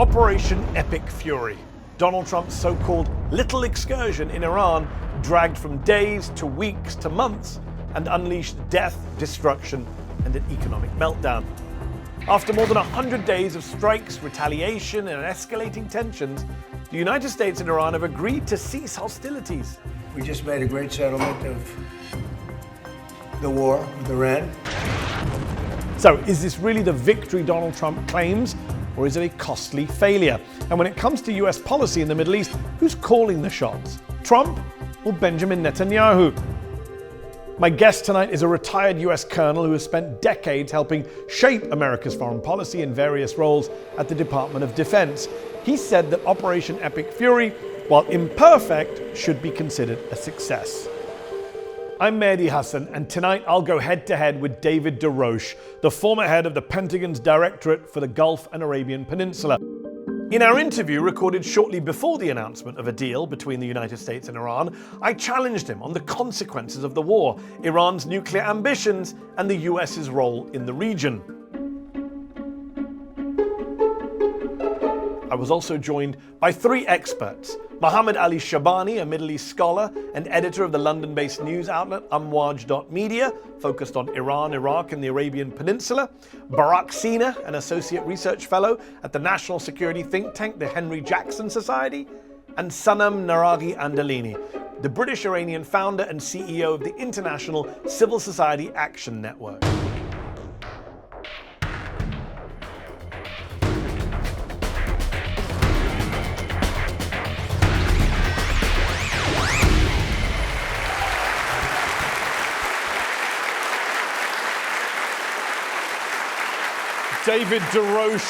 Operation Epic Fury. Donald Trump's so-called little excursion in Iran dragged from days to weeks to months and unleashed death, destruction, and an economic meltdown. After more than 100 days of strikes, retaliation, and escalating tensions, the United States and Iran have agreed to cease hostilities. We just made a great settlement of the war with Iran. So, is this really the victory Donald Trump claims, or is it a costly failure? And when it comes to US policy in the Middle East, who's calling the shots? Trump or Benjamin Netanyahu? My guest tonight is a retired US colonel who has spent decades helping shape America's foreign policy in various roles at the Department of Defense. He said that Operation Epic Fury, while imperfect, should be considered a success. I'm Mehdi Hasan, and tonight I'll go head-to-head with David Des Roches, the former head of the Pentagon's Directorate for the Gulf and Arabian Peninsula. In our interview, recorded shortly before the announcement of a deal between the United States and Iran, I challenged him on the consequences of the war, Iran's nuclear ambitions, and the US's role in the region. I was also joined by three experts: Mohammad Ali Shabani, a Middle East scholar and editor of the London-based news outlet Amwaj.media, focused on Iran, Iraq, and the Arabian Peninsula; Barak, an associate research fellow at the national security think tank, the Henry Jackson Society; and Sanam Naraghi-Anderlini, the British-Iranian founder and CEO of the International Civil Society Action Network. David Des Roches,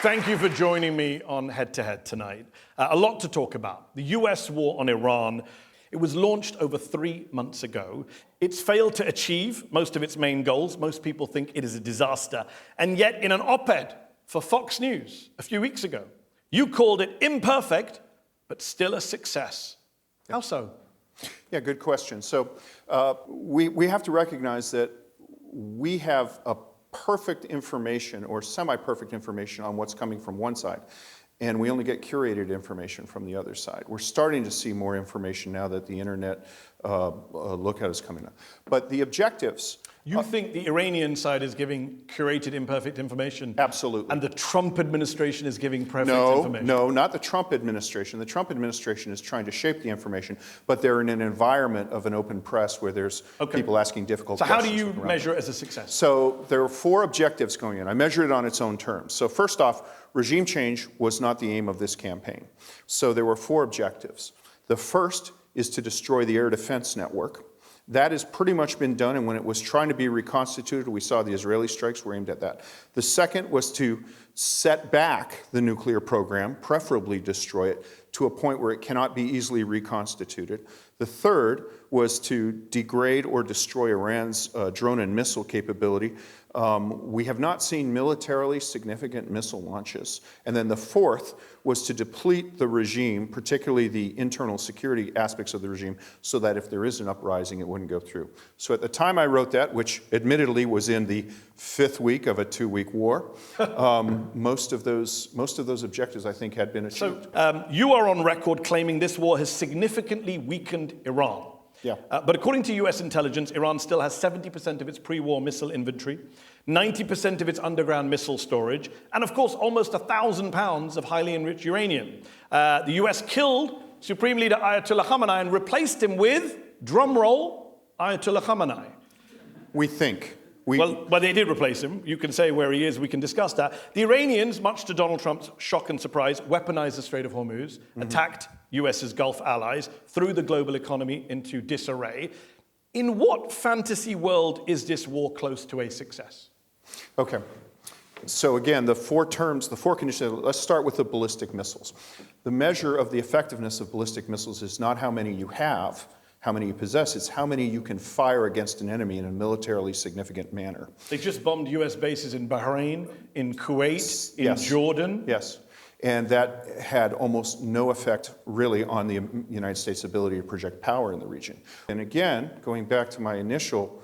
thank you for joining me on Head to Head tonight. A lot to talk about. The US war on Iran, it was launched over 3 months ago. It's failed to achieve most of its main goals. Most people think it is a disaster. And yet, in an op-ed for Fox News a few weeks ago, you called it imperfect, but still a success. How so? Yeah, good question. So we have to recognize that we have a perfect information or semi-perfect information on what's coming from one side, and we only get curated information from the other side. We're starting to see more information now that the internet lookout is coming up. But the objectives... You think the Iranian side is giving curated imperfect information? Absolutely. And the Trump administration is giving perfect information? No, not the Trump administration. The Trump administration is trying to shape the information, but they're in an environment of an open press where there's people asking difficult questions. So how do you measure it as a success? So there are 4 objectives going in. I measure it on its own terms. So first off, regime change was not the aim of this campaign. So there were 4 objectives. The first is to destroy the air defense network. That has pretty much been done, and when it was trying to be reconstituted, we saw the Israeli strikes were aimed at that. The second was to set back the nuclear program, preferably destroy it, to a point where it cannot be easily reconstituted. The third was to degrade or destroy Iran's drone and missile capability. We have not seen militarily significant missile launches. And then the fourth was to deplete the regime, particularly the internal security aspects of the regime, so that if there is an uprising, it wouldn't go through. So at the time I wrote that, which admittedly was in the 5th week of a 2-week war, most of those objectives, I think, had been achieved. So you are on record claiming this war has significantly weakened Iran. Yeah. But according to US intelligence, Iran still has 70% of its pre-war missile inventory, 90% of its underground missile storage, and of course, almost 1,000 pounds of highly enriched uranium. The US killed Supreme Leader Ayatollah Khamenei and replaced him with, drum roll, Ayatollah Khamenei. We think. Well, they did replace him. You can say where he is. We can discuss that. The Iranians, much to Donald Trump's shock and surprise, weaponized the Strait of Hormuz, attacked US's Gulf allies, threw the global economy into disarray. In what fantasy world is this war close to a success? Okay. So again, the 4 terms, the 4 conditions, let's start with the ballistic missiles. The measure of the effectiveness of ballistic missiles is not how many you have, how many you possess, it's how many you can fire against an enemy in a militarily significant manner. They just bombed US bases in Bahrain, in Kuwait, in Jordan. Yes, and that had almost no effect really on the United States' ability to project power in the region. And again, going back to my initial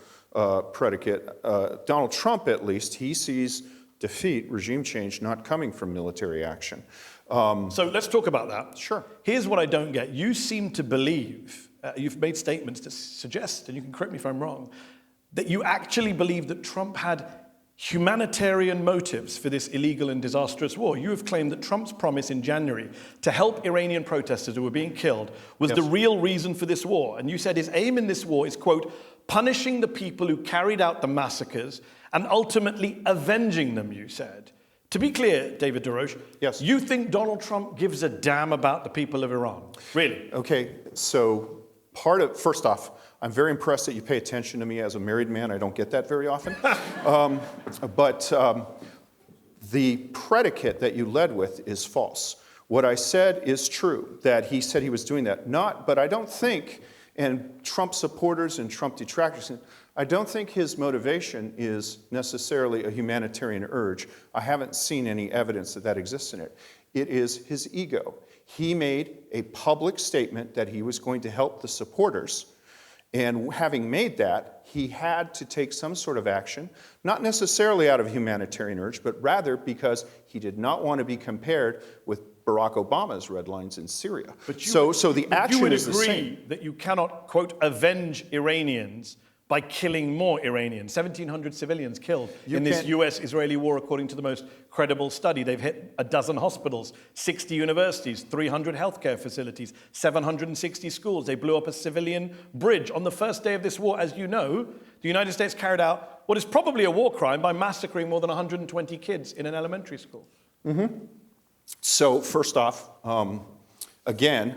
predicate, Donald Trump at least, he sees defeat, regime change, not coming from military action. So let's talk about that. Sure. Here's what I don't get. You seem to believe, you've made statements that suggest, and you can correct me if I'm wrong, that you actually believe that Trump had humanitarian motives for this illegal and disastrous war. You have claimed that Trump's promise in January to help Iranian protesters who were being killed was the real reason for this war. And you said his aim in this war is, quote, punishing the people who carried out the massacres and ultimately avenging them, you said. To be clear, David Des Roches, yes. You think Donald Trump gives a damn about the people of Iran? Really? Okay, so first off, I'm very impressed that you pay attention to me as a married man. I don't get that very often. But the predicate that you led with is false. What I said is true, that he said he was doing that. But I don't think, and Trump supporters and Trump detractors, I don't think his motivation is necessarily a humanitarian urge. I haven't seen any evidence that that exists in it. It is his ego. He made a public statement that he was going to help the supporters. And having made that, he had to take some sort of action, not necessarily out of humanitarian urge, but rather because he did not want to be compared with Barack Obama's red lines in Syria. But so the action is the same. You would agree that you cannot, quote, avenge Iranians by killing more Iranians. 1,700 civilians killed in this US-Israeli war, according to the most credible study. They've hit 12 hospitals, 60 universities, 300 healthcare facilities, 760 schools. They blew up a civilian bridge. On the first day of this war, as you know, the United States carried out what is probably a war crime by massacring more than 120 kids in an elementary school. Mm-hmm. So first off, again,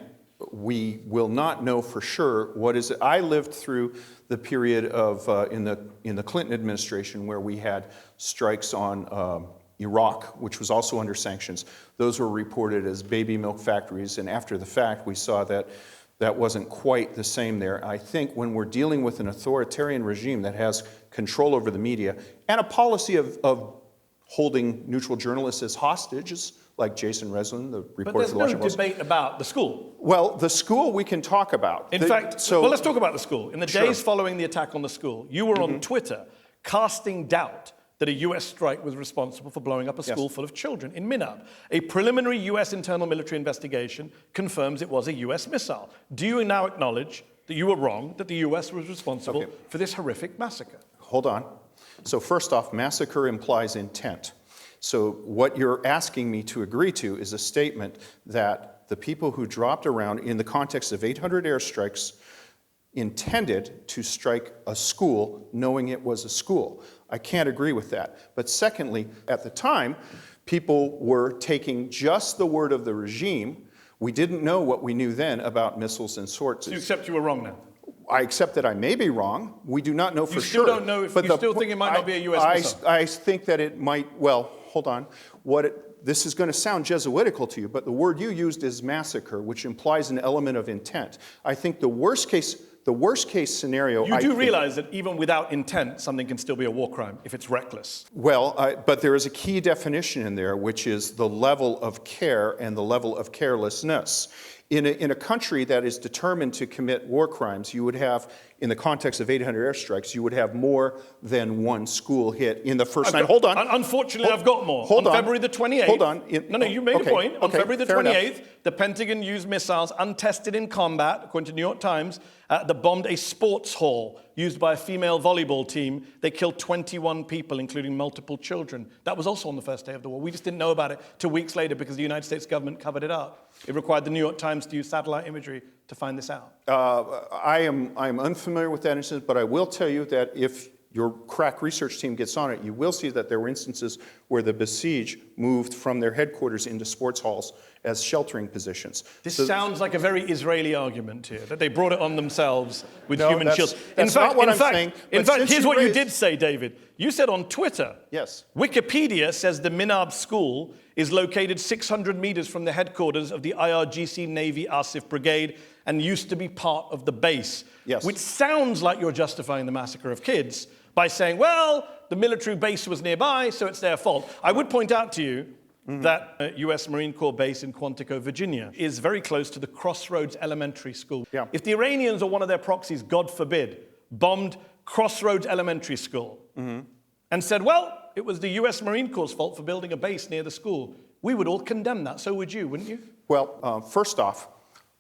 we will not know for sure what is it. I lived through the period of in the Clinton administration where we had strikes on Iraq, which was also under sanctions. Those were reported as baby milk factories, and after the fact, we saw that that wasn't quite the same there. I think when we're dealing with an authoritarian regime that has control over the media and a policy of holding neutral journalists as hostages, like Jason Reslin, the reporter for the Washington Post. But there's no debate about the school. Well, the school we can talk about. In fact, well, let's talk about the school. In the days following the attack on the school, you were on Twitter casting doubt that a US strike was responsible for blowing up a school full of children in Minab. A preliminary US internal military investigation confirms it was a US missile. Do you now acknowledge that you were wrong, that the US was responsible for this horrific massacre? Hold on. So first off, massacre implies intent. So what you're asking me to agree to is a statement that the people who dropped around in the context of 800 airstrikes intended to strike a school knowing it was a school. I can't agree with that. But secondly, at the time, people were taking just the word of the regime. We didn't know what we knew then about missiles and swords. So you accept you were wrong now? I accept that I may be wrong. We do not know for sure. You still don't know if you still think it might not be a US missile? I think that it might, well, hold on. This is going to sound Jesuitical to you, but the word you used is massacre, which implies an element of intent. I think the worst case scenario. You do realize that even without intent, something can still be a war crime if it's reckless. Well, but there is a key definition in there, which is the level of care and the level of carelessness. In a country that is determined to commit war crimes, you would have, in the context of 800 airstrikes, you would have more than one school hit in the first night. Hold on. Unfortunately, I've got more. Hold on. February the 28th. Hold on. No, you made a point. On February the 28th, enough. the Pentagon used missiles untested in combat, according to New York Times, that bombed a sports hall used by a female volleyball team. They killed 21 people, including multiple children. That was also on the first day of the war. We just didn't know about it till weeks later because the United States government covered it up. It required the New York Times to use satellite imagery to find this out. I am unfamiliar with that instance, but I will tell you that if your crack research team gets on it, you will see that there were instances where the besieged moved from their headquarters into sports halls as sheltering positions. This sounds like a very Israeli argument here, that they brought it on themselves with No, human shields. That's not what I'm saying. In fact, here's what you did say, David. You said on Twitter, yes, Wikipedia says the Minab school is located 600 meters from the headquarters of the IRGC Navy Asif Brigade and used to be part of the base. Yes. Which sounds like you're justifying the massacre of kids by saying, well, the military base was nearby, so it's their fault. I would point out to you that U.S. Marine Corps base in Quantico, Virginia, is very close to the Crossroads Elementary School. Yeah. If the Iranians or one of their proxies, God forbid, bombed Crossroads Elementary School and said, well, it was the US Marine Corps' fault for building a base near the school, we would all condemn that. So would you, wouldn't you? Well, first off,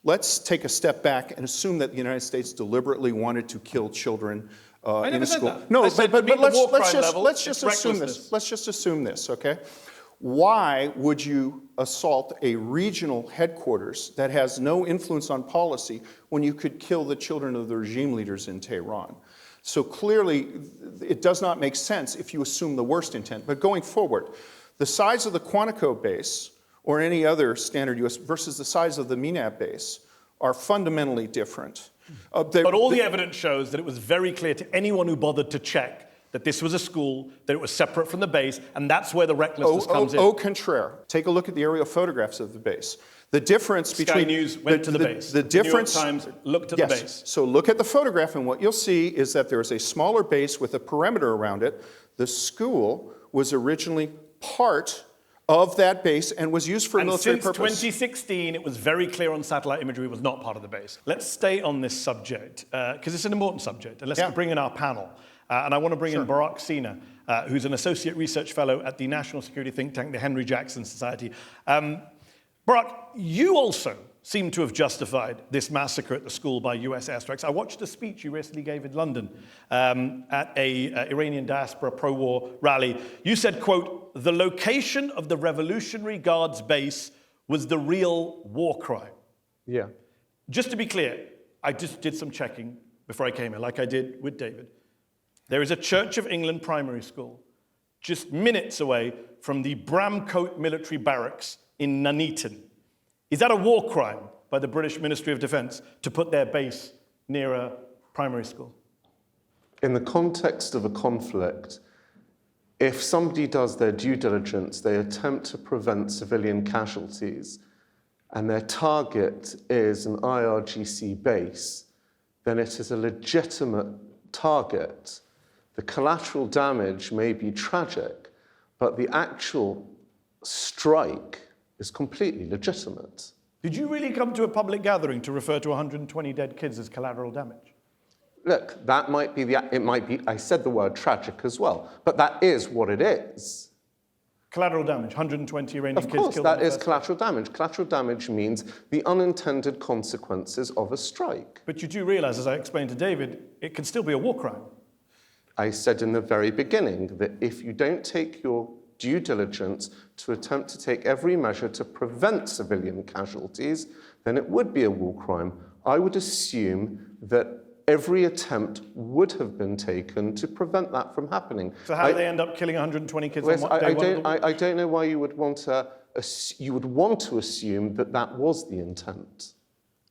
let's take a step back and assume that the United States deliberately wanted to kill children in a school. That. No, but let's just assume this. Let's just assume this, okay? Why would you assault a regional headquarters that has no influence on policy when you could kill the children of the regime leaders in Tehran? So clearly, it does not make sense if you assume the worst intent. But going forward, the size of the Quantico base or any other standard U.S. versus the size of the MENAB base are fundamentally different. But all the evidence shows that it was very clear to anyone who bothered to check that this was a school, that it was separate from the base, and that's where the recklessness comes in. Au contraire. Take a look at the aerial photographs of the base. The difference between... Sky News went to the base. The difference... New York Times looked at the base. So look at the photograph, and what you'll see is that there's a smaller base with a perimeter around it. The school was originally part of that base and was used for military purpose. And since 2016, it was very clear on satellite imagery it was not part of the base. Let's stay on this subject, because it's an important subject, and let's bring in our panel. And I want to bring in Barak, who's an associate research fellow at the national security think tank, the Henry Jackson Society. Barak, you also seem to have justified this massacre at the school by US airstrikes. I watched a speech you recently gave in London at a Iranian diaspora pro-war rally. You said, quote, "The location of the Revolutionary Guards base was the real war crime." Yeah. Just to be clear, I just did some checking before I came here, like I did with David. There is a Church of England primary school just minutes away from the Bramcote military barracks in Nuneaton. Is that a war crime by the British Ministry of Defence to put their base near a primary school? In the context of a conflict, if somebody does their due diligence, they attempt to prevent civilian casualties, and their target is an IRGC base, then it is a legitimate target. The collateral damage may be tragic, but the actual strike is completely legitimate. Did you really come to a public gathering to refer to 120 dead kids as collateral damage? Look, that might be it might be, I said the word tragic as well, but that is what it is. Collateral damage, 120 Iranian kids killed. Of course, that is collateral damage. Collateral damage means the unintended consequences of a strike. But you do realize, as I explained to David, it can still be a war crime. I said in the very beginning that if you don't take your due diligence to attempt to take every measure to prevent civilian casualties, then it would be a war crime. I would assume that every attempt would have been taken to prevent that from happening. So how do they end up killing 120 kids on what day? I don't know why you would want to assume that that was the intent.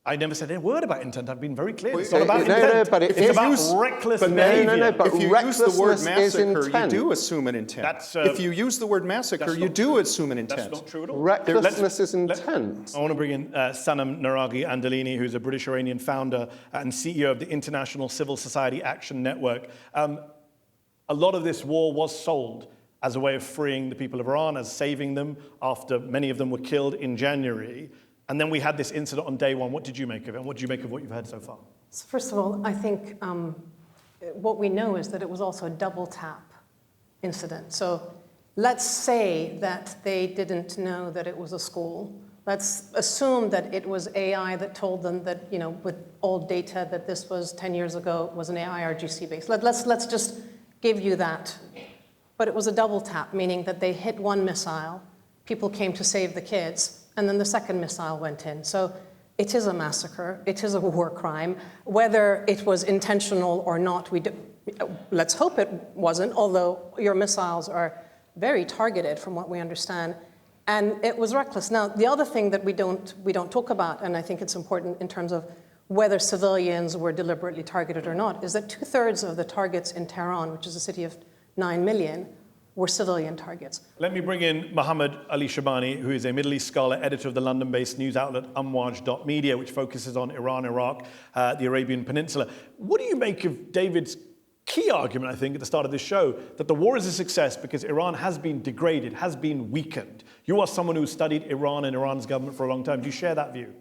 I never said a word about intent. I've been very clear. Well, it's not about intent. No, but it's about reckless behavior. But if you use the word massacre, you do assume an intent. If you use the word massacre, you do assume an intent. That's not true at all. Recklessness is intent. I want to bring in Sanam Naraghi-Anderlini, who's a British Iranian founder and CEO of the International Civil Society Action Network. A lot of this war was sold as a way of freeing the people of Iran, as saving them after many of them were killed in January. And then we had this incident on day one. What did you make of it? And what did you make of what you've heard so far? So first of all, I think what we know is that it was also a double tap incident. So let's say that they didn't know that it was a school. Let's assume that it was AI that told them that, you know, with old data that this was 10 years ago was an IRGC base. Let's just give you that. But it was a double tap, meaning that they hit one missile, people came to save the kids, and then the second missile went in. So it is a massacre. It is a war crime. Whether it was intentional or not, let's hope it wasn't, although your missiles are very targeted from what we understand. And it was reckless. Now, the other thing that we don't talk about, and I think it's important in terms of whether civilians were deliberately targeted or not, is that 2/3 of the targets in Tehran, which is a city of 9 million, were civilian targets. Let me bring in Mohammad Ali Shabani, who is a Middle East scholar, editor of the London-based news outlet Amwaj.media, which focuses on Iran, Iraq, the Arabian Peninsula. What do you make of David's key argument, I think, at the start of this show, that the war is a success because Iran has been degraded, has been weakened? You are someone who studied Iran and Iran's government for a long time. Do you share that view?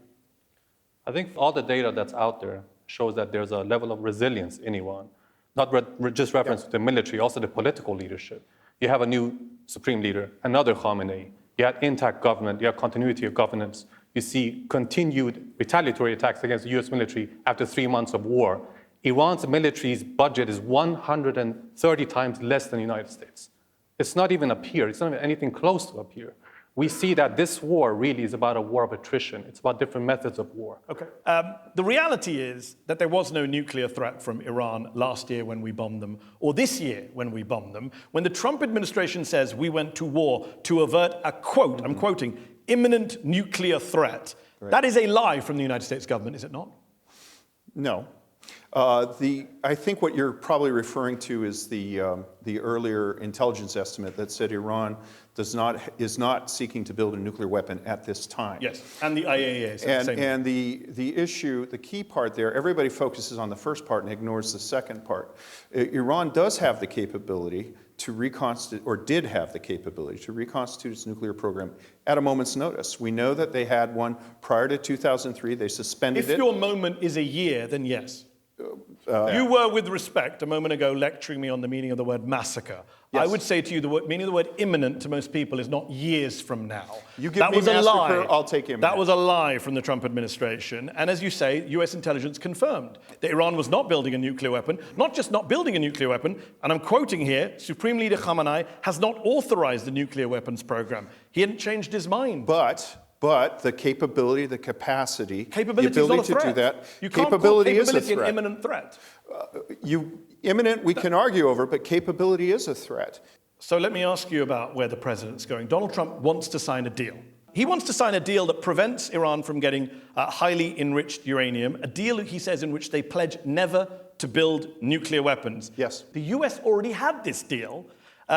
I think all the data that's out there shows that there's a level of resilience in Iran, not just reference to the military, also the political leadership. You have a new supreme leader, another Khamenei. You had intact government, you have continuity of governance. You see continued retaliatory attacks against the US military after 3 months of war. Iran's military's budget is 130 times less than the United States. It's not even a peer, it's not even anything close to a peer. We see that this war really is about a war of attrition. It's about different methods of war. Okay. The reality is that there was no nuclear threat from Iran last year when we bombed them, or this year when we bombed them. When the Trump administration says we went to war to avert a, quote, I'm quoting, imminent nuclear threat, that is a lie from the United States government, is it not? No. I think what you're probably referring to is the earlier intelligence estimate that said Iran is not seeking to build a nuclear weapon at this time. Yes, and the IAEA said the same. And the issue, the key part there, everybody focuses on the first part and ignores the second part. Iran does have the capability to reconstitute, or did have the capability to reconstitute its nuclear program at a moment's notice. We know that they had one prior to 2003. They suspended it. If your moment is a year, then yes. You were, with respect, a moment ago lecturing me on the meaning of the word massacre. Yes. I would say to you the meaning of the word imminent to most people is not years from now. You give me massacre, I'll take imminent. That was a lie from the Trump administration. And as you say, US intelligence confirmed that Iran was not building a nuclear weapon, not just not building a nuclear weapon, and I'm quoting here, Supreme Leader Khamenei has not authorized the nuclear weapons program. He hadn't changed his mind. But the capability, the capacity, the ability to do that, you can't capability call is a threat. an imminent threat. Imminent, we can argue over, but capability is a threat. So let me ask you about where the president's going. Donald Trump wants to sign a deal. He wants to sign a deal that prevents Iran from getting highly enriched uranium, a deal, he says, in which they pledge never to build nuclear weapons. Yes. The US already had this deal.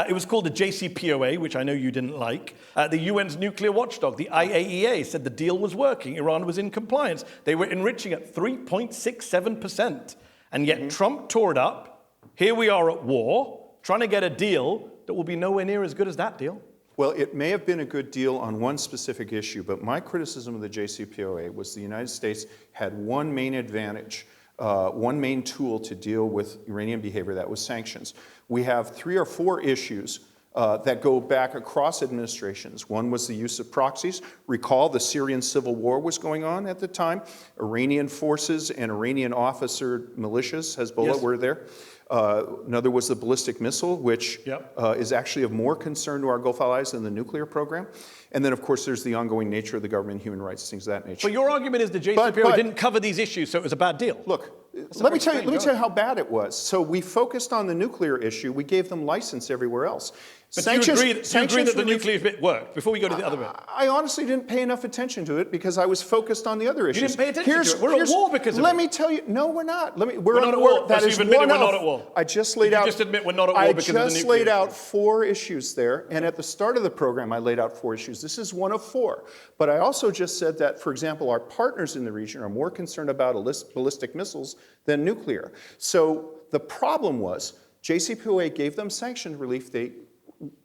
It was called the JCPOA, which I know you didn't like. The UN's nuclear watchdog, the IAEA, said the deal was working. Iran was in compliance. They were enriching at 3.67%. And yet Trump tore it up. Here we are at war, trying to get a deal that will be nowhere near as good as that deal. Well, it may have been a good deal on one specific issue, but my criticism of the JCPOA was the United States had one main advantage, one main tool to deal with Iranian behavior, that was sanctions. We have 3 or 4 issues that go back across administrations. One was the use of proxies. Recall the Syrian civil war was going on at the time. Iranian forces and Iranian officer militias, Hezbollah, were there. Another was the ballistic missile, which is actually of more concern to our Gulf allies than the nuclear program. And then, of course, there's the ongoing nature of the government, human rights, things of that nature. But your argument is the JCPOA didn't cover these issues, so it was a bad deal. Look, let me tell you how bad it was. So we focused on the nuclear issue. We gave them license everywhere else. But do you agree that the nuclear bit worked? Before we go to the other bit. I honestly didn't pay enough attention to it because I was focused on the other issues. You didn't pay attention to it. We're at war because of it. Let me tell you, no, we're not. We're not at war. That is you've admitted one we're not at war. I just laid out. You just admit we're not at war because of the nuclear. I just laid out 4 issues there, and at the start of the program, I laid out 4 issues. This is one of 4. But I also just said that, for example, our partners in the region are more concerned about ballistic missiles than nuclear. So the problem was JCPOA gave them sanction relief.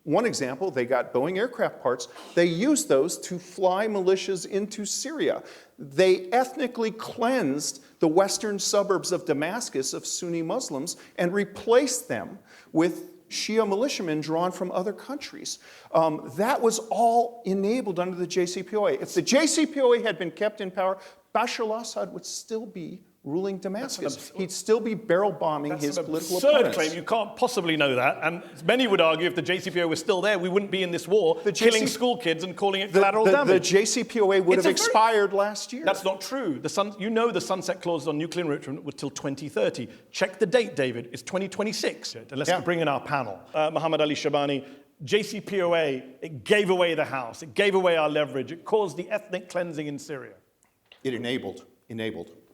One example, they got Boeing aircraft parts. They used those to fly militias into Syria. They ethnically cleansed the western suburbs of Damascus of Sunni Muslims and replaced them with Shia militiamen drawn from other countries. That was all enabled under the JCPOA. If the JCPOA had been kept in power, Bashar al-Assad would still be ruling Damascus. He'd still be barrel bombing his political opponents. That's an absurd claim. You can't possibly know that. And many would argue if the JCPOA was still there, we wouldn't be in this war, killing school kids and calling it collateral damage. The JCPOA would have expired last year. That's not true. The sunset clause on nuclear enrichment was till 2030. Check the date, David. It's 2026. And let's bring in our panel. Mohammad Ali Shabani, JCPOA, it gave away the house. It gave away our leverage. It caused the ethnic cleansing in Syria. It enabled.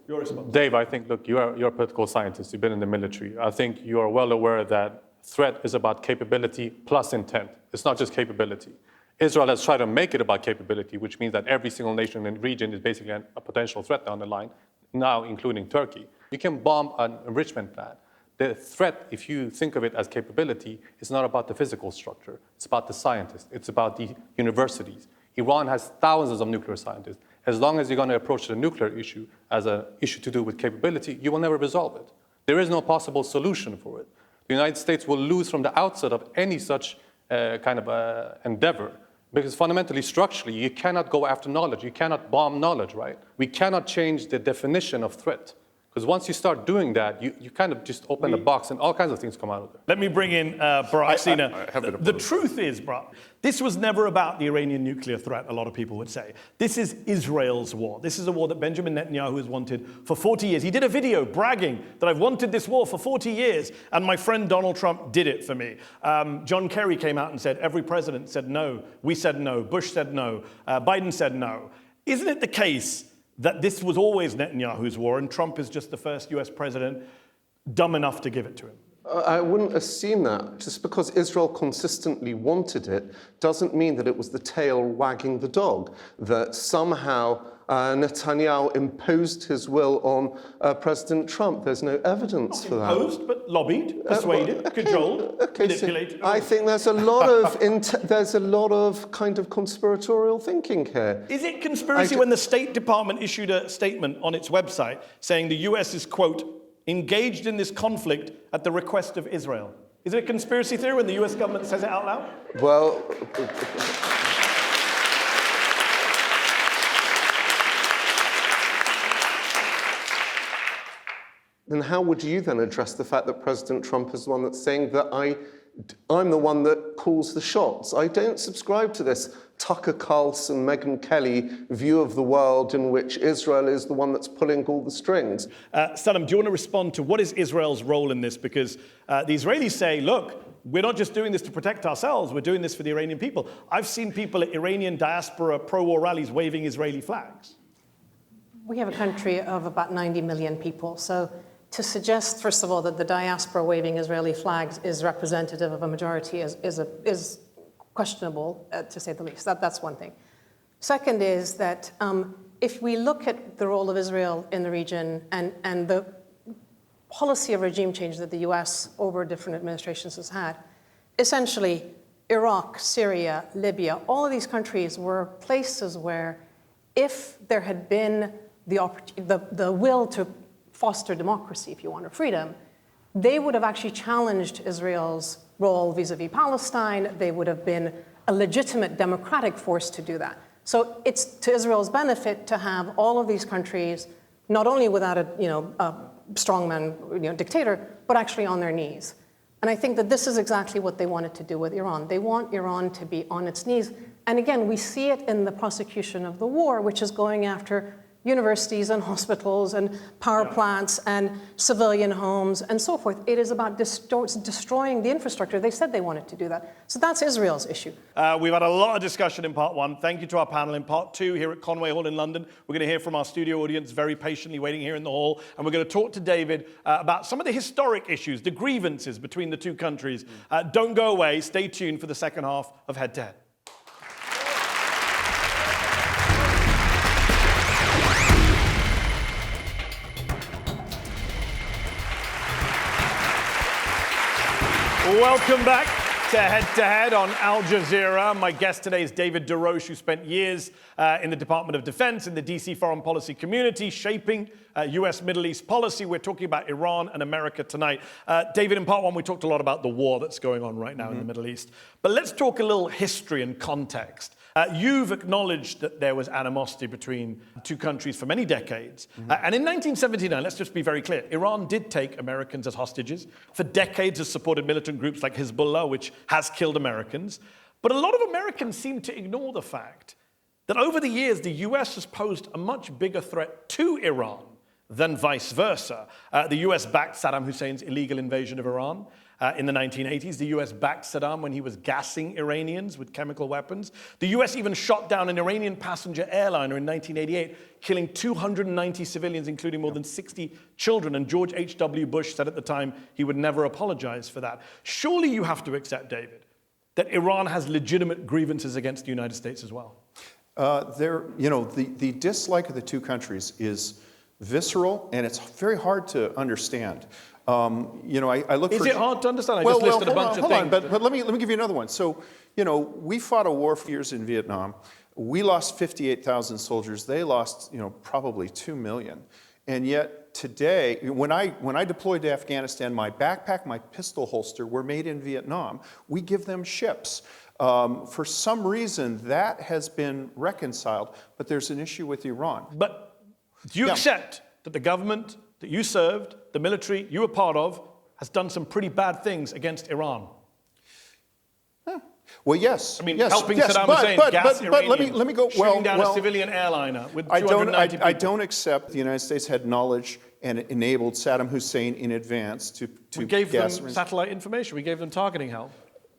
Your response? Dave, I think, look, you're a political scientist. You've been in the military. I think you are well aware that threat is about capability plus intent. It's not just capability. Israel has tried to make it about capability, which means that every single nation in the region is basically a potential threat down the line, now including Turkey. You can bomb an enrichment plant. The threat, if you think of it as capability, is not about the physical structure. It's about the scientists. It's about the universities. Iran has thousands of nuclear scientists. As long as you're going to approach the nuclear issue as an issue to do with capability, you will never resolve it. There is no possible solution for it. The United States will lose from the outset of any such kind of endeavor. Because fundamentally, structurally, you cannot go after knowledge. You cannot bomb knowledge, right? We cannot change the definition of threat. Because once you start doing that, you kind of just open the box and all kinds of things come out of there. Let me bring in Barak Sina. The truth is, Barak, this was never about the Iranian nuclear threat, a lot of people would say. This is Israel's war. This is a war that Benjamin Netanyahu has wanted for 40 years. He did a video bragging that I've wanted this war for 40 years, and my friend Donald Trump did it for me. John Kerry came out and said, every president said no. We said no. Bush said no. Biden said no. Isn't it the case that this was always Netanyahu's war and Trump is just the first US president dumb enough to give it to him? I wouldn't assume that. Just because Israel consistently wanted it doesn't mean that it was the tail wagging the dog, that somehow Netanyahu imposed his will on President Trump. There's no evidence for that. Not imposed, but lobbied, persuaded, cajoled, manipulated. I think there's a lot of kind of conspiratorial thinking here. Is it conspiracy when the State Department issued a statement on its website saying the US is, quote, engaged in this conflict at the request of Israel? Is it a conspiracy theory when the US government says it out loud? Well, then how would you then address the fact that President Trump is the one that's saying that I'm the one that calls the shots? I don't subscribe to this Tucker Carlson, Megyn Kelly view of the world in which Israel is the one that's pulling all the strings. Sanam, do you want to respond to what is Israel's role in this? Because the Israelis say, look, we're not just doing this to protect ourselves, we're doing this for the Iranian people. I've seen people at Iranian diaspora pro-war rallies waving Israeli flags. We have a country of about 90 million people, so to suggest, first of all, that the diaspora waving Israeli flags is representative of a majority is questionable, to say the least. That's one thing. Second is that if we look at the role of Israel in the region and the policy of regime change that the US over different administrations has had, essentially Iraq, Syria, Libya, all of these countries were places where if there had been the will to foster democracy, if you want, or freedom, they would have actually challenged Israel's role vis-a-vis Palestine. They would have been a legitimate democratic force to do that. So it's to Israel's benefit to have all of these countries, not only without a strongman dictator, but actually on their knees. And I think that this is exactly what they wanted to do with Iran. They want Iran to be on its knees. And again, we see it in the prosecution of the war, which is going after universities and hospitals and power plants and civilian homes and so forth. It is about destroying the infrastructure. They said they wanted to do that. So that's Israel's issue. We've had a lot of discussion in part one. Thank you to our panel. In part two, here at Conway Hall in London, we're going to hear from our studio audience very patiently waiting here in the hall. And we're going to talk to David about some of the historic issues, the grievances between the two countries. Don't go away. Stay tuned for the second half of Head to Head. Welcome back to Head on Al Jazeera. My guest today is David Des Roches, who spent years in the Department of Defense, in the DC foreign policy community, shaping US Middle East policy. We're talking about Iran and America tonight. David, in part one, we talked a lot about the war that's going on right now in the Middle East. But let's talk a little history and context. You've acknowledged that there was animosity between two countries for many decades. And in 1979, let's just be very clear, Iran did take Americans as hostages. For decades has supported militant groups like Hezbollah, which has killed Americans. But a lot of Americans seem to ignore the fact that over the years, the US has posed a much bigger threat to Iran than vice versa. The US backed Saddam Hussein's illegal invasion of Iran. In the 1980s, the US backed Saddam when he was gassing Iranians with chemical weapons. The US even shot down an Iranian passenger airliner in 1988, killing 290 civilians, including more than 60 children. And George H.W. Bush said at the time he would never apologize for that. Surely you have to accept, David, that Iran has legitimate grievances against the United States as well. The dislike of the two countries is visceral, and it's very hard to understand. I look. Is it hard to understand? I just listed a bunch of things. But let me give you another one. So, we fought a war for years in Vietnam. We lost 58,000 soldiers. They lost, probably 2 million. And yet, today, when I deployed to Afghanistan, my backpack, my pistol holster were made in Vietnam. We give them ships. For some reason, that has been reconciled, but there's an issue with Iran. But do you accept that the government that you served, the military you were part of, has done some pretty bad things against Iran? Well, yes. I mean, yes, helping yes, Saddam Hussein gas but let me go. Shooting down a civilian airliner with 290 people. I don't accept the United States had knowledge and enabled Saddam Hussein in advance to we gave them satellite information. We gave them targeting help.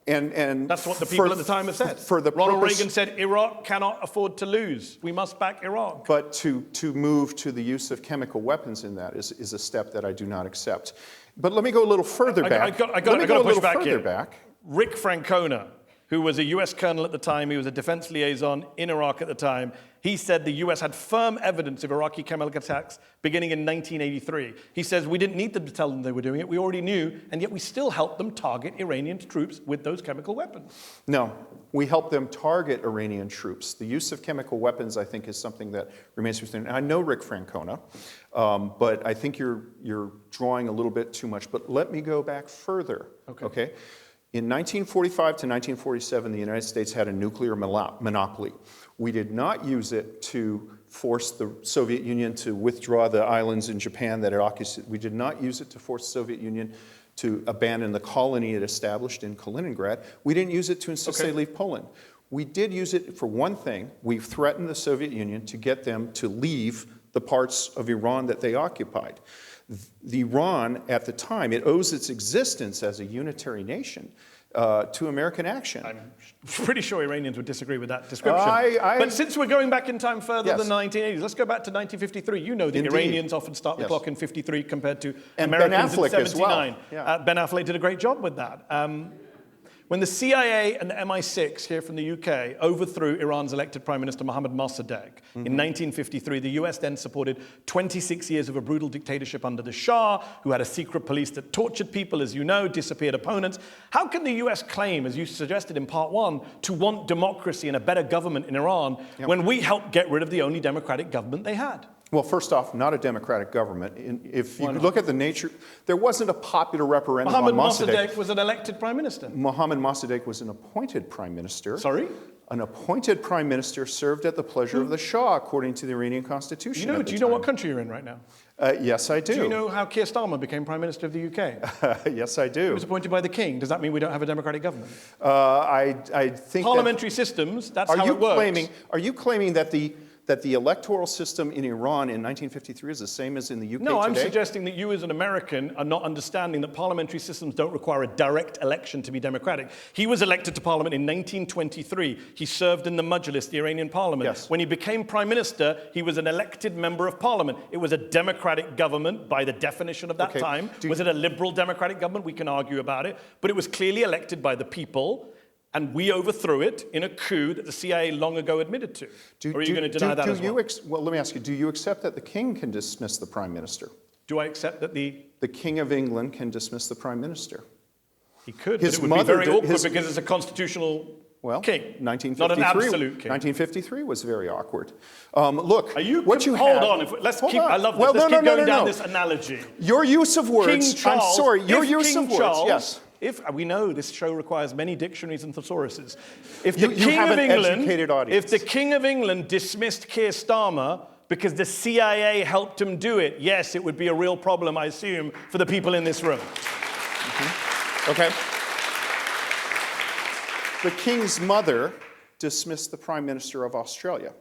And that's what the people at the time have said. Ronald Reagan said, Iraq cannot afford to lose. We must back Iraq. But to move to the use of chemical weapons in that is a step that I do not accept. But let me go a little further back. I got to push back here. Rick Francona, who was a US colonel at the time, he was a defense liaison in Iraq at the time, he said the US had firm evidence of Iraqi chemical attacks beginning in 1983. He says, we didn't need them to tell them they were doing it, we already knew, and yet we still helped them target Iranian troops with those chemical weapons. No, we helped them target Iranian troops. The use of chemical weapons, I think, is something that remains to be seen. And I know Rick Francona, but I think you're drawing a little bit too much. But let me go back further, okay? In 1945 to 1947, the United States had a nuclear monopoly. We did not use it to force the Soviet Union to withdraw the islands in Japan that it occupied. We did not use it to force the Soviet Union to abandon the colony it established in Kaliningrad. We didn't use it to insist they leave Poland. We did use it for one thing. We threatened the Soviet Union to get them to leave the parts of Iran that they occupied. Iran, at the time, it owes its existence as a unitary nation to American action. I'm pretty sure Iranians would disagree with that description. But since we're going back in time further than the 1980s, let's go back to 1953. You know the Iranians often start the clock in 53 compared to Americans in 79. Ben Affleck did a great job with that. When the CIA and the MI6 here from the UK overthrew Iran's elected Prime Minister Mohammad Mossadegh in 1953, the US then supported 26 years of a brutal dictatorship under the Shah, who had a secret police that tortured people, as you know, disappeared opponents. How can the US claim, as you suggested in part one, to want democracy and a better government in Iran when we helped get rid of the only democratic government they had? Well, first off, not a democratic government. If you look at the nature, there wasn't a popular referendum on Mossadegh. Mohammad Mossadegh was an elected prime minister. Mohammad Mossadegh was an appointed prime minister. Sorry? An appointed prime minister served at the pleasure of the Shah, according to the Iranian constitution. Do you know what country you're in right now? Yes, I do. Do you know how Keir Starmer became prime minister of the UK? Yes, I do. He was appointed by the king. Does that mean we don't have a democratic government? I think parliamentary systems, that's how it works. Are you claiming that the electoral system in Iran in 1953 is the same as in the UK No, I'm today? suggesting that you as an American are not understanding that parliamentary systems don't require a direct election to be democratic. He was elected to parliament in 1923. He served in the Majlis, the Iranian parliament. Yes. When he became prime minister, he was an elected member of parliament. It was a democratic government by the definition of that time. Was it a liberal democratic government? We can argue about it. But it was clearly elected by the people. And we overthrew it in a coup that the CIA long ago admitted to. Or are you going to deny that as well? Well, let me ask you, do you accept that the king can dismiss the prime minister? Do I accept that the King of England can dismiss the prime minister? He could, but it would be very awkward because it's a constitutional king, not an absolute king. 1953 was very awkward. Look, let's keep going down this analogy. Your use of words, King Charles, I'm sorry, your use of words, yes. If we know this show requires many dictionaries and thesauruses, if you have an educated audience. If the King of England dismissed Keir Starmer because the CIA helped him do it, yes, it would be a real problem, I assume, for the people in this room. Okay. The King's mother dismissed the Prime Minister of Australia.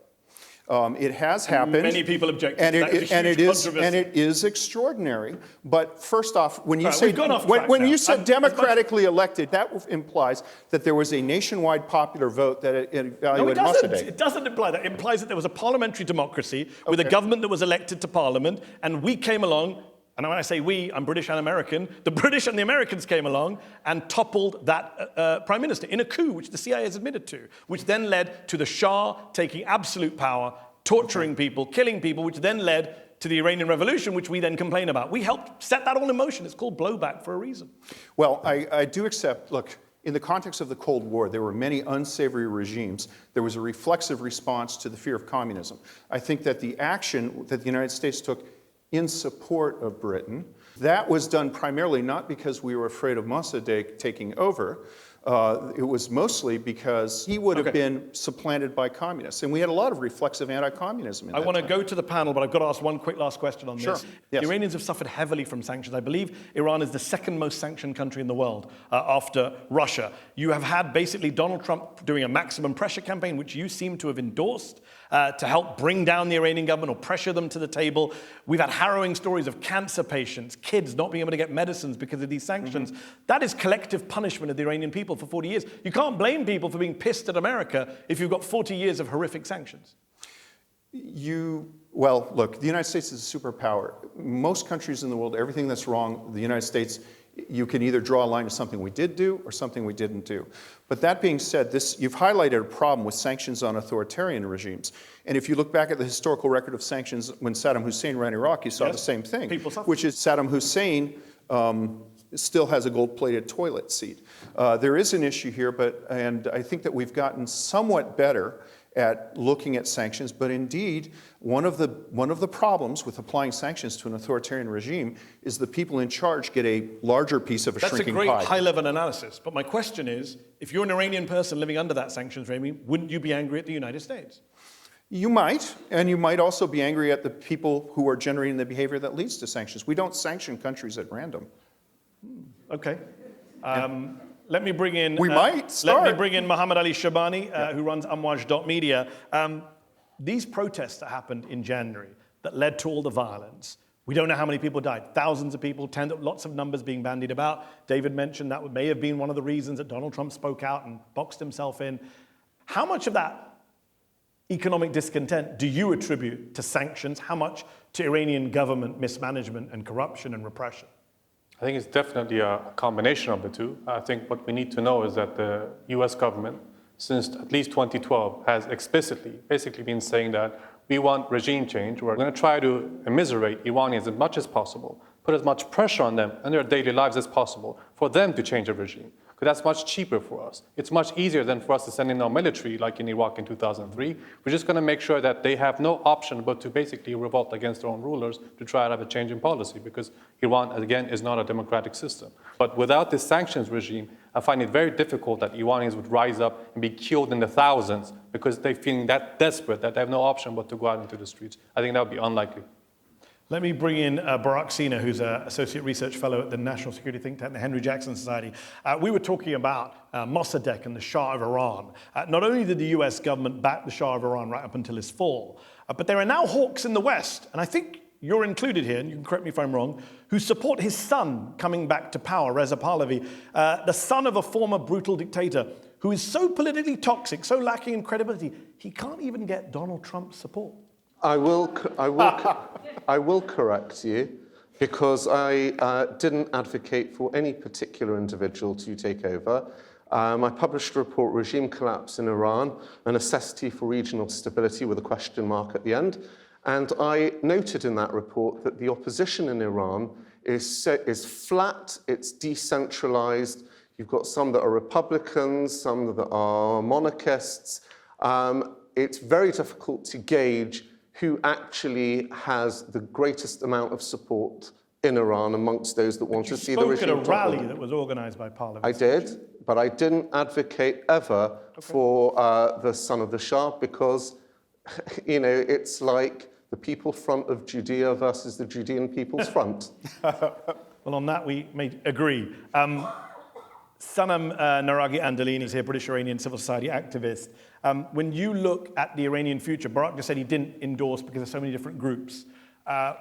It has happened. Many people object to and that. it is extraordinary. But first off, when you said democratically elected, that implies that there was a nationwide popular vote that evaluated Mossadegh. It doesn't imply that. It implies that there was a parliamentary democracy with a government that was elected to parliament, and we came along. And when I say we, I'm British and American. The British and the Americans came along and toppled that prime minister in a coup, which the CIA has admitted to, which then led to the Shah taking absolute power, torturing people, killing people, which then led to the Iranian Revolution, which we then complain about. We helped set that all in motion. It's called blowback for a reason. Well, I do accept, look, in the context of the Cold War, there were many unsavory regimes. There was a reflexive response to the fear of communism. I think that the action that the United States took in support of Britain. That was done primarily not because we were afraid of Mossadegh taking over. It was mostly because he would have been supplanted by communists. And we had a lot of reflexive anti-communism in that I want to time. go to the panel, but I've got to ask one quick last question on Sure. this. Yes. The Iranians have suffered heavily from sanctions. I believe Iran is the second most sanctioned country in the world after Russia. You have had basically Donald Trump doing a maximum pressure campaign, which you seem to have endorsed to help bring down the Iranian government or pressure them to the table. We've had harrowing stories of cancer patients, kids not being able to get medicines because of these sanctions. That is collective punishment of the Iranian people for 40 years. You can't blame people for being pissed at America if you've got 40 years of horrific sanctions. Well, look, the United States is a superpower. Most countries in the world, everything that's wrong, the United States, you can either draw a line to something we did do or something we didn't do. But that being said, you've highlighted a problem with sanctions on authoritarian regimes. And if you look back at the historical record of sanctions when Saddam Hussein ran Iraq, you saw the same thing, which is Saddam Hussein still has a gold-plated toilet seat. There is an issue here, and I think that we've gotten somewhat better at looking at sanctions, but indeed, one of the problems with applying sanctions to an authoritarian regime is the people in charge get a larger piece of a shrinking pie. That's a great high-level analysis, but my question is, if you're an Iranian person living under that sanctions regime, wouldn't you be angry at the United States? You might, and you might also be angry at the people who are generating the behavior that leads to sanctions. We don't sanction countries at random. Okay. Let me bring in. Let me bring in Mohammad Ali Shabani, who runs Amwaj.media. These protests that happened in January that led to all the violence. We don't know how many people died. Thousands of people, lots of numbers being bandied about. David mentioned that may have been one of the reasons that Donald Trump spoke out and boxed himself in. How much of that economic discontent do you attribute to sanctions? How much to Iranian government mismanagement and corruption and repression? I think it's definitely a combination of the two. I think what we need to know is that the US government, since at least 2012, has explicitly basically been saying that we want regime change. We're going to try to immiserate Iranians as much as possible, put as much pressure on them in their daily lives as possible for them to change the regime. Because that's much cheaper for us. It's much easier than for us to send in our military, like in Iraq in 2003. We're just going to make sure that they have no option but to basically revolt against their own rulers to try to have a change in policy, because Iran, again, is not a democratic system. But without this sanctions regime, I find it very difficult that Iranians would rise up and be killed in the thousands because they're feeling that desperate that they have no option but to go out into the streets. I think that would be unlikely. Let me bring in Barak, who's an associate research fellow at the national security think tank, the Henry Jackson Society. We were talking about Mossadegh and the Shah of Iran. Not only did the US government back the Shah of Iran right up until his fall, but there are now hawks in the West, and I think you're included here, and you can correct me if I'm wrong, who support his son coming back to power, Reza Pahlavi, the son of a former brutal dictator who is so politically toxic, so lacking in credibility, he can't even get Donald Trump's support. I will correct you, because I didn't advocate for any particular individual to take over. I published a report, Regime Collapse in Iran, a necessity for regional stability with a question mark at the end. And I noted in that report that the opposition in Iran is flat, it's decentralized. You've got some that are Republicans, some that are monarchists. It's very difficult to gauge who actually has the greatest amount of support in Iran amongst those that want to see the regime toppled. You spoke at a rally toppled. that was organized by Parliament. I did, but I didn't advocate ever for the son of the Shah, because, it's like the people front of Judea versus the Judean people's front. Well, on that we may agree. Sanam Naraghi-Anderlini is here, British-Iranian civil society activist. When you look at the Iranian future, Barak just said he didn't endorse because there's so many different groups.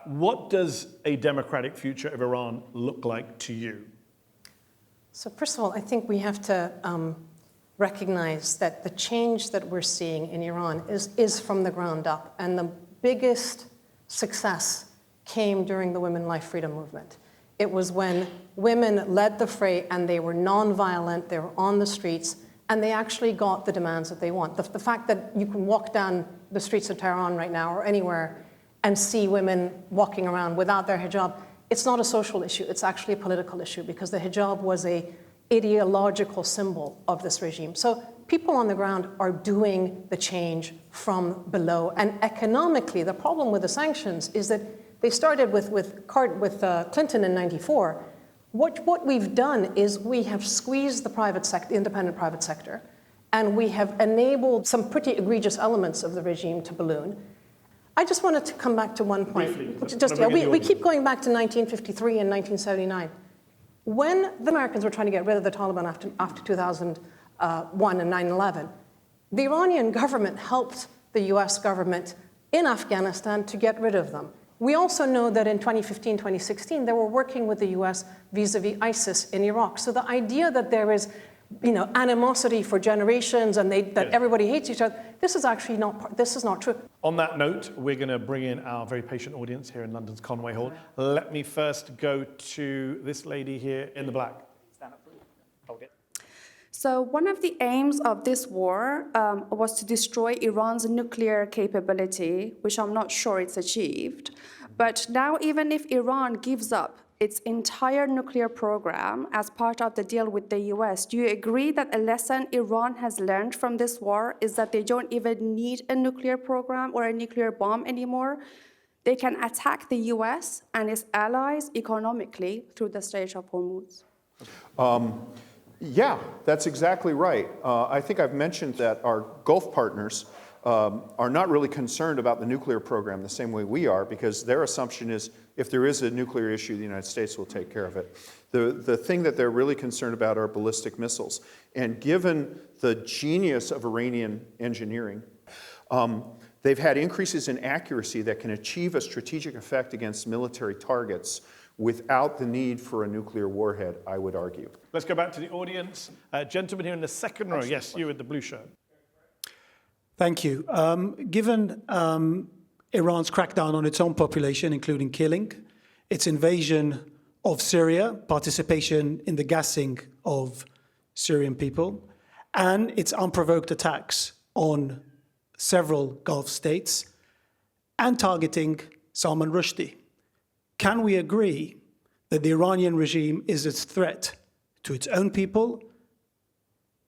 What does a democratic future of Iran look like to you? So first of all, I think we have to recognize that the change that we're seeing in Iran is from the ground up. And the biggest success came during the Women Life Freedom movement. It was when women led the fray and they were nonviolent, they were on the streets, and they actually got the demands that they want. The fact that you can walk down the streets of Tehran right now or anywhere and see women walking around without their hijab, it's not a social issue, it's actually a political issue, because the hijab was an ideological symbol of this regime. So people on the ground are doing the change from below. And economically, the problem with the sanctions is that They started with Clinton in '94. What we've done is we have squeezed the private sector, independent private sector, and we have enabled some pretty egregious elements of the regime to balloon. I just wanted to come back to one point. We keep going back to 1953 and 1979. When the Americans were trying to get rid of the Taliban after 2001 and 9/11, the Iranian government helped the US government in Afghanistan to get rid of them. We also know that in 2015, 2016, they were working with the US vis-a-vis ISIS in Iraq. So the idea that there is animosity for generations and that everybody hates each other, this is actually not true. On that note, we're going to bring in our very patient audience here in London's Conway Hall. Let me first go to this lady here in the black. Stand up, please. So one of the aims of this war was to destroy Iran's nuclear capability, which I'm not sure it's achieved. But now, even if Iran gives up its entire nuclear program as part of the deal with the US, do you agree that a lesson Iran has learned from this war is that they don't even need a nuclear program or a nuclear bomb anymore? They can attack the US and its allies economically through the Strait of Hormuz. Yeah, that's exactly right. I think I've mentioned that our Gulf partners are not really concerned about the nuclear program the same way we are, because their assumption is if there is a nuclear issue, the United States will take care of it. The thing that they're really concerned about are ballistic missiles. And given the genius of Iranian engineering, they've had increases in accuracy that can achieve a strategic effect against military targets without the need for a nuclear warhead, I would argue. Let's go back to the audience. Gentleman here in the second row. Yes, you with the blue shirt. Thank you. Given Iran's crackdown on its own population, including killing, its invasion of Syria, participation in the gassing of Syrian people, and its unprovoked attacks on several Gulf states, and targeting Salman Rushdie, can we agree that the Iranian regime is a threat to its own people,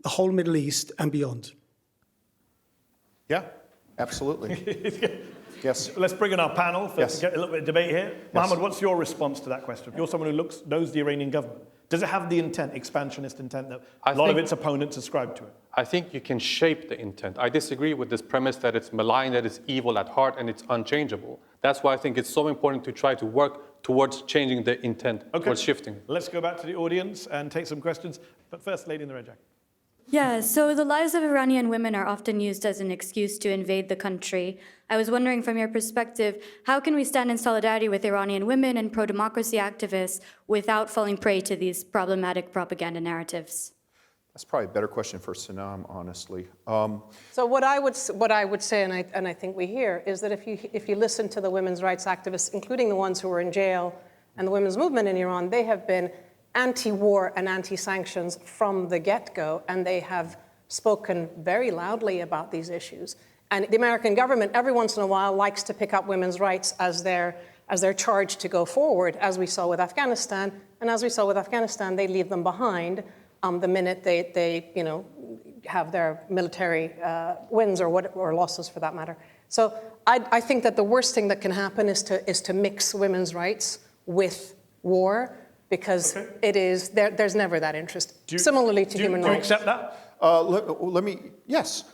the whole Middle East, and beyond? Yeah, absolutely. Yes. Let's bring in our panel to get a little bit of debate here. Yes. Mohammed, what's your response to that question? You're someone who knows the Iranian government. Does it have the intent, expansionist intent, that a lot of its opponents ascribe to it? I think you can shape the intent. I disagree with this premise that it's malign, that it's evil at heart, and it's unchangeable. That's why I think it's so important to try to work towards changing the intent, towards shifting. Let's go back to the audience and take some questions. But first, lady in the red jacket. Yeah, so the lives of Iranian women are often used as an excuse to invade the country. I was wondering, from your perspective, how can we stand in solidarity with Iranian women and pro-democracy activists without falling prey to these problematic propaganda narratives? That's probably a better question for Sanam, honestly. So what I would say, and I think we hear, is that if you listen to the women's rights activists, including the ones who were in jail and the women's movement in Iran, they have been anti-war and anti-sanctions from the get-go, and they have spoken very loudly about these issues. And the American government, every once in a while, likes to pick up women's rights as their charge to go forward, as we saw with Afghanistan. And as we saw with Afghanistan, they leave them behind the minute they have their military wins or losses, for that matter. So I think that the worst thing that can happen is to mix women's rights with war, because there's never that interest. Similarly to human rights. Do you accept that?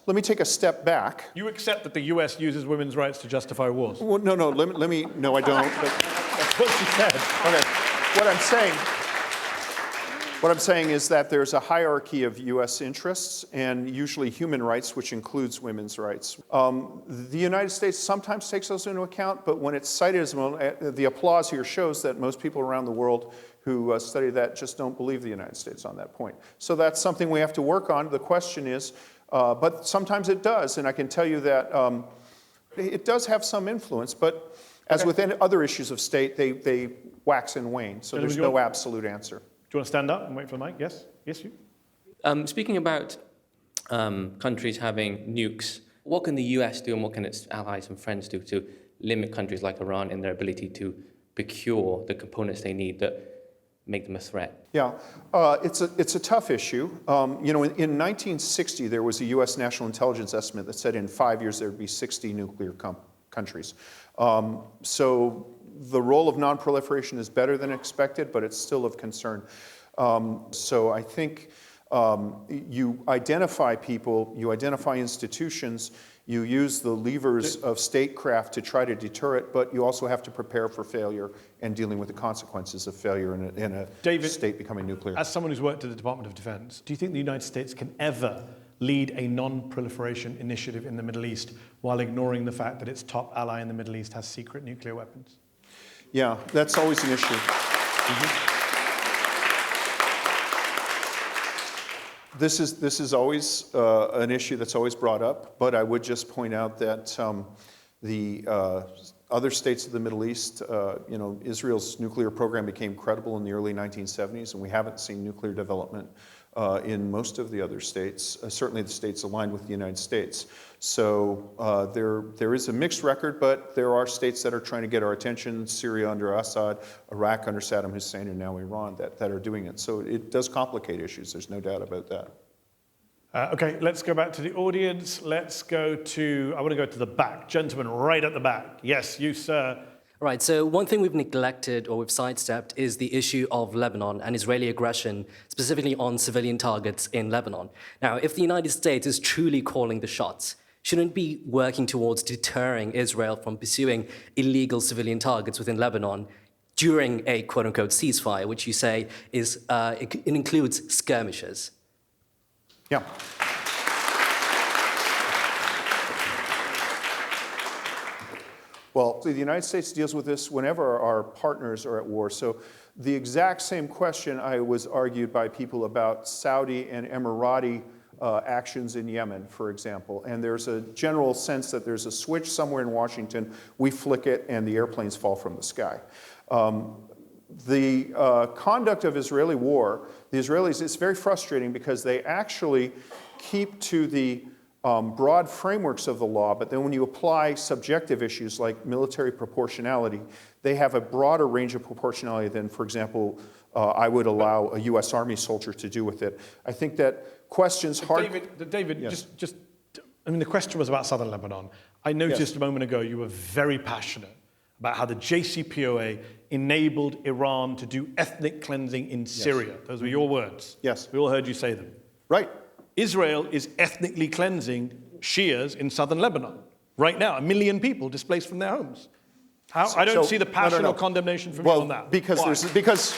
Let me take a step back. You accept that the US uses women's rights to justify wars? Well, no, I don't. But that's what she said. Okay, what I'm saying is that there's a hierarchy of US interests and usually human rights, which includes women's rights. The United States sometimes takes those into account, but when it's cited as the applause here shows that most people around the world who study that just don't believe the United States on that point. So that's something we have to work on. The question is, but sometimes it does, and I can tell you that it does have some influence, but as with other issues of state, they wax and wane, so there's no absolute answer. Do you want to stand up and wait for the mic? Yes? Yes, you? Speaking about countries having nukes, what can the US do and what can its allies and friends do to limit countries like Iran in their ability to procure the components they need that make them a threat? Yeah, it's a tough issue. In 1960, there was a U.S. National Intelligence estimate that said in 5 years there would be 60 nuclear countries. So the role of non-proliferation is better than expected, but it's still of concern. So I think you identify people, you identify institutions, you use the levers of statecraft to try to deter it, but you also have to prepare for failure and dealing with the consequences of failure in a state becoming nuclear. As someone who's worked at the Department of Defense, do you think the United States can ever lead a non-proliferation initiative in the Middle East while ignoring the fact that its top ally in the Middle East has secret nuclear weapons? Yeah, that's always an issue. Mm-hmm. This is always an issue that's always brought up, but I would just point out that the other states of the Middle East, Israel's nuclear program became credible in the early 1970s, and we haven't seen nuclear development in most of the other states, certainly the states aligned with the United States. So there is a mixed record, but there are states that are trying to get our attention, Syria under Assad, Iraq under Saddam Hussein, and now Iran that are doing it. So it does complicate issues, there's no doubt about that. Okay, let's go back to the audience. I want to go to the back. Gentleman right at the back. Yes, you, sir. Right, so one thing we've neglected or we've sidestepped is the issue of Lebanon and Israeli aggression, specifically on civilian targets in Lebanon. Now, if the United States is truly calling the shots, shouldn't it be working towards deterring Israel from pursuing illegal civilian targets within Lebanon during a quote-unquote ceasefire, which you say is it includes skirmishes? Yeah. Well, the United States deals with this whenever our partners are at war. So the exact same question was argued by people about Saudi and Emirati actions in Yemen, for example. And there's a general sense that there's a switch somewhere in Washington, we flick it, and the airplanes fall from the sky. The conduct of Israeli war, the Israelis, it's very frustrating because they actually keep to the broad frameworks of the law, but then when you apply subjective issues like military proportionality, they have a broader range of proportionality than, for example, I would allow a U.S. Army soldier to do with it. I think that questions hard... David, yes. the question was about southern Lebanon. I noticed a moment ago you were very passionate about how the JCPOA enabled Iran to do ethnic cleansing in Syria. Those were your words. Yes. We all heard you say them. Right. Israel is ethnically cleansing Shias in southern Lebanon. Right now, 1 million people displaced from their homes. I don't see the passion or condemnation from you on that. Because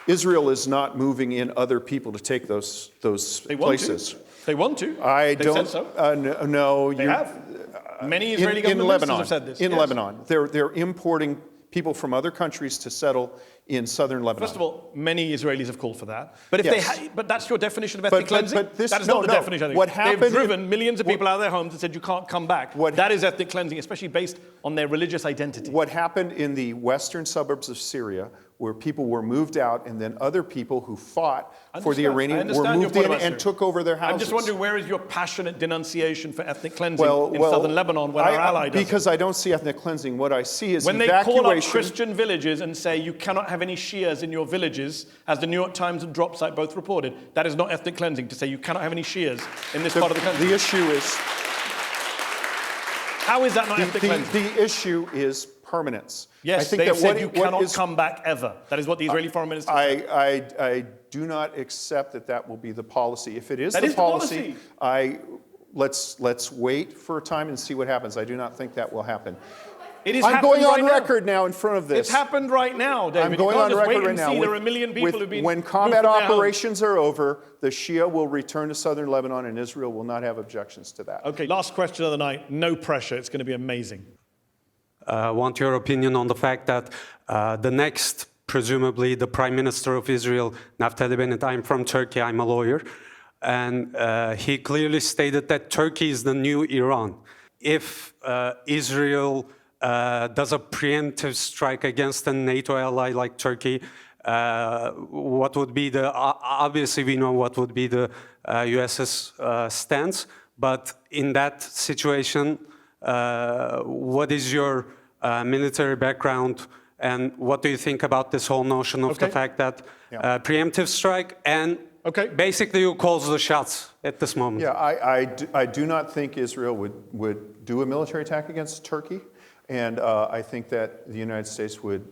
Israel is not moving in other people to take those places. They want to. I don't. Said so. No, they have. Many Israeli government ministers have said this. In Lebanon, they're importing people from other countries to settle in southern Lebanon. First of all, many Israelis have called for that. But if but that's your definition of ethnic cleansing? That is not the definition. What happened? They've driven millions of people out of their homes and said you can't come back. That is ethnic cleansing, especially based on their religious identity. What happened in the western suburbs of Syria, where people were moved out and then other people who fought for the Iranians were moved in and took over their houses. I'm just wondering, where is your passionate denunciation for ethnic cleansing in southern Lebanon when our ally does Because I don't see ethnic cleansing. What I see is when evacuation. When they call up Christian villages and say you cannot have any Shias in your villages, as the New York Times and Drop Site both reported, that is not ethnic cleansing to say you cannot have any Shias in this part of the country. The issue is... How is that not ethnic cleansing? The issue is permanence. Yes, they said you cannot come back ever. That is what the Israeli foreign minister said. I do not accept that will be the policy. If it is the policy, let's wait for a time and see what happens. I do not think that will happen. I'm going on record now in front of this. It's happened right now, David. I'm going on record right now. There are 1 million people who've been when combat operations are over, the Shia will return to southern Lebanon and Israel will not have objections to that. Okay, last question of the night. No pressure. It's going to be amazing. Want your opinion on the fact that the next, presumably, the Prime Minister of Israel, Naftali Bennett, I'm from Turkey, I'm a lawyer, and he clearly stated that Turkey is the new Iran. If Israel does a preemptive strike against a NATO ally like Turkey, what would be obviously we know what would be the US's stance, but in that situation, what is your military background and what do you think about this whole notion of the fact that preemptive strike and Okay. Basically, who calls the shots at this moment? Yeah, I do not think Israel would do a military attack against Turkey, and I think that the United States would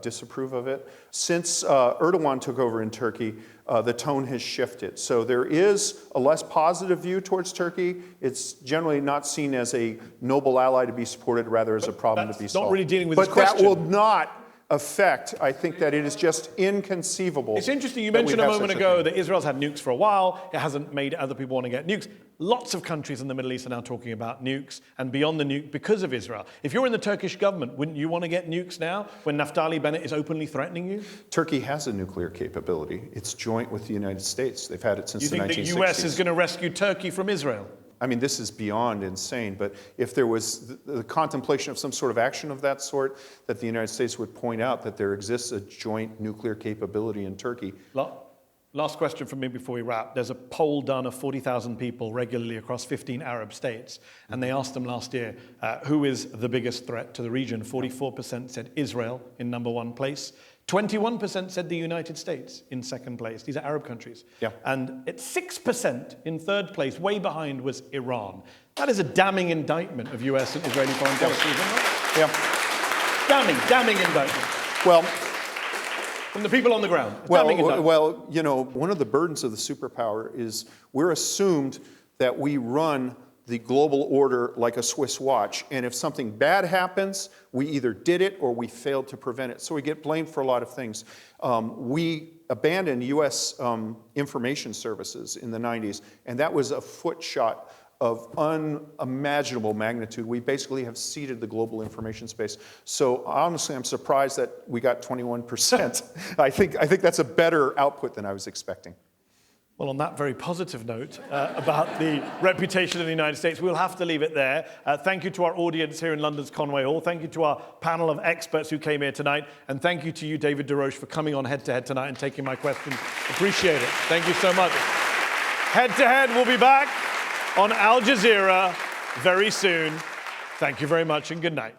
disapprove of it. Since Erdogan took over in Turkey, the tone has shifted. So there is a less positive view towards Turkey. It's generally not seen as a noble ally to be supported, rather as a problem to be solved. Not really dealing with this But question. that will not affect, I think that it is just inconceivable. It's interesting, you that we mentioned a have moment such ago thing. that Israel's had nukes for a while. It hasn't made other people want to get nukes. Lots of countries in the Middle East are now talking about nukes and beyond the nuke because of Israel. If you're in the Turkish government, wouldn't you want to get nukes now when Naftali Bennett is openly threatening you? Turkey has a nuclear capability. It's joint with the United States. They've had it since the 1960s. You think the US is going to rescue Turkey from Israel? I mean, this is beyond insane, but if there was the contemplation of some sort of action of that sort, that the United States would point out that there exists a joint nuclear capability in Turkey. Last question from me before we wrap. There's a poll done of 40,000 people regularly across 15 Arab states, and they asked them last year, who is the biggest threat to the region? 44% said Israel in number one place. 21% said the United States in second place. These are Arab countries. Yeah. And at 6% in third place, way behind, was Iran. That is a damning indictment of US and Israeli foreign policy, isn't it? Yeah. Damning indictment. Well, from the people on the ground. Damning indictment. Well, you know, one of the burdens of the superpower is we're assumed that we run the global order like a Swiss watch, and if something bad happens, we either did it or we failed to prevent it. So we get blamed for a lot of things. We abandoned US information services in the 90s, and that was a foot shot of unimaginable magnitude. We basically have ceded the global information space. So honestly, I'm surprised that we got 21%. I think that's a better output than I was expecting. Well, on that very positive note about the reputation of the United States, we'll have to leave it there. Thank you to our audience here in London's Conway Hall. Thank you to our panel of experts who came here tonight. And thank you to you, David Des Roches, for coming on Head to Head tonight and taking my questions. Appreciate it. Thank you so much. Head to Head will be back on Al Jazeera very soon. Thank you very much and good night.